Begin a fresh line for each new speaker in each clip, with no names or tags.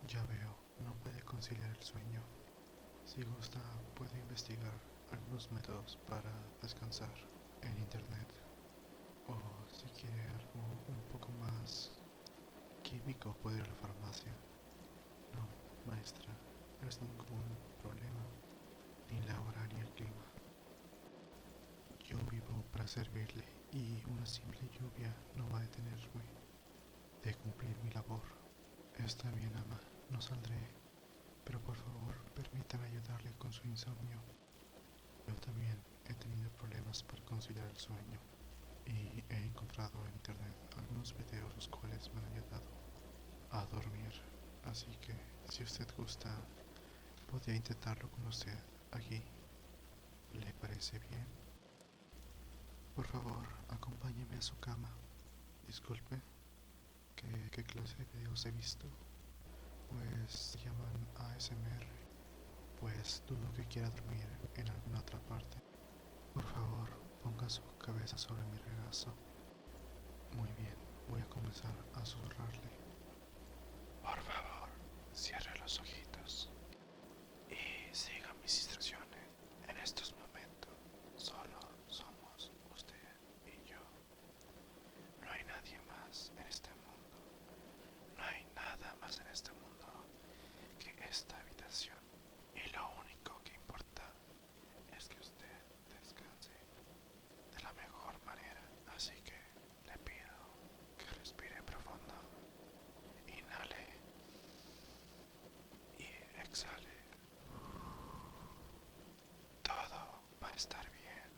Ya veo, no puede conciliar el sueño. Si gusta, puede investigar algunos métodos para descansar en internet. O si quiere algo un poco más químico, puede ir a la farmacia. No, maestra, no es ningún problema, ni la hora ni el clima. Yo vivo para servirle y una simple lluvia no va a detenerme de cumplir mi labor. Está bien, ama, no saldré, pero por favor, permítame ayudarle con su insomnio. Yo también he tenido problemas para conciliar el sueño y he encontrado en internet algunos videos los cuales me han ayudado a dormir. Así que, si usted gusta, podría intentarlo con usted aquí. ¿Le parece bien? Por favor, acompáñeme a su cama. Disculpe, ¿qué clase de videos he visto? Pues se llaman ASMR. Pues dudo que quiera dormir en alguna otra parte. Por favor, ponga su cabeza sobre mi regazo. Muy bien, voy a comenzar a susurrarle. Por favor, cierre los ojitos y siga mis instrucciones. En estos momentos solo somos usted y yo. No hay nadie más en este mundo. No hay nada más en este mundo que esta habitación. Y lo único que importa es que usted descanse de la mejor manera. Así que le pido que respire profundo. Inhale y exhale. Todo va a estar bien.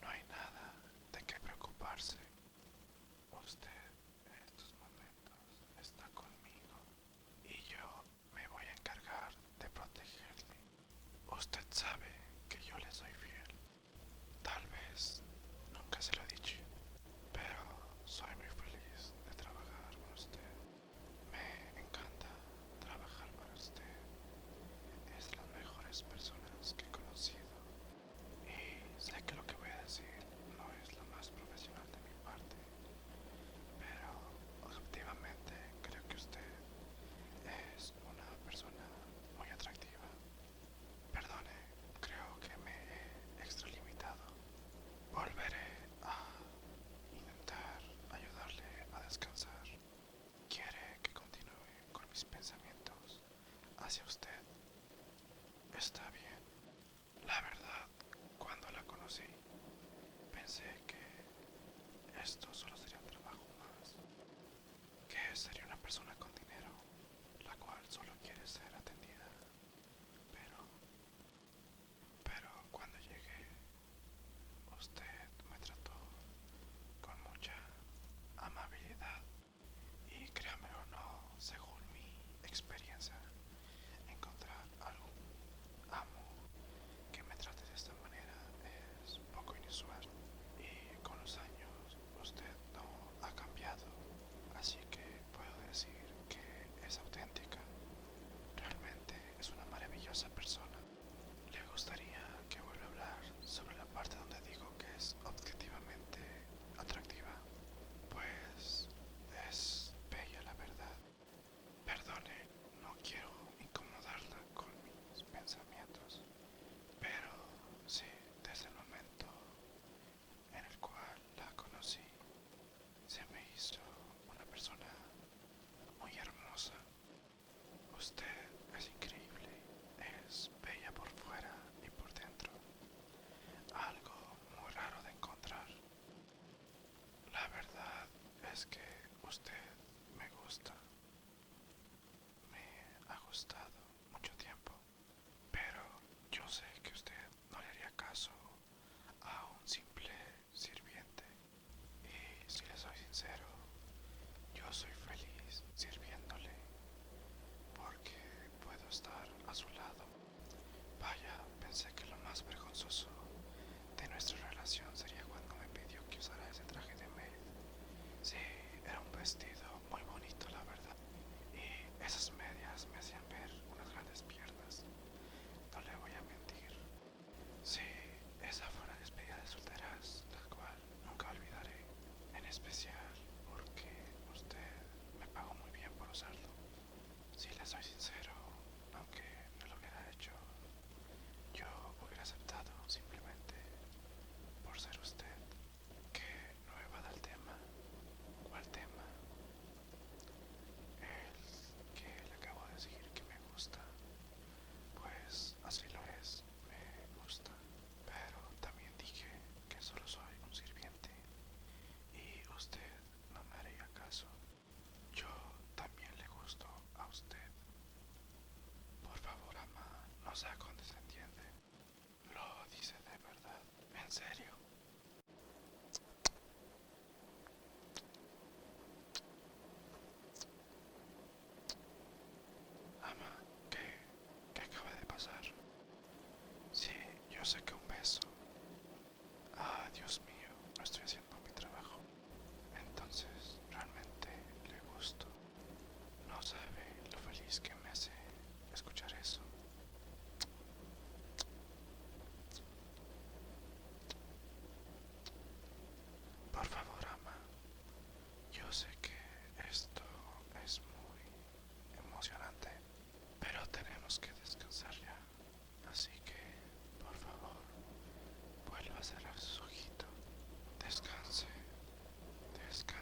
No hay nada de qué preocuparse. Usted en estos momentos está conmigo y yo me voy a encargar de protegerle. Usted sabe que yo le soy fiel. Tal vez nunca se lo he dicho, pero soy muy feliz de trabajar con usted. Me encanta trabajar para usted. Es de las mejores personas que he conocido. Y sé que lo que voy a decir no es lo más profesional de mi parte, pero objetivamente creo que usted es una persona muy atractiva. Perdone, creo que me he extralimitado. Volveré a intentar ayudarle a descansar. ¿Quiere que continúe con mis pensamientos hacia usted? Está bien. La verdad, cuando la conocí, pensé que esto solo sería un trabajo más, que sería una persona con dinero, la cual solo quiere ser atendida. Pero, pero cuando llegué, usted me trató con mucha amabilidad y créamelo o no, según mi experiencia, encontrar algún amo que me trate de esta manera es poco inusual. Y con los años usted no ha cambiado, así que puedo decir que es auténtica. Realmente es una maravillosa persona. ¿Le gustaría que vuelva a hablar sobre la parte donde digo que es objetivamente atractiva? Pues es bella, la verdad. Perdone, no sea, condescendiente. Lo dice de verdad. ¿En serio? Ama, ¿qué acaba de pasar? Sí, yo sé que un beso. Ah, Dios mío, no estoy haciendo mi trabajo. Entonces, realmente le gusto. No sabe lo feliz que me hace escuchar eso. Por favor, ama. Yo sé que esto es muy emocionante, pero tenemos que descansar ya. Así que, por favor, vuelva a cerrar sus ojitos. Descanse, descanse.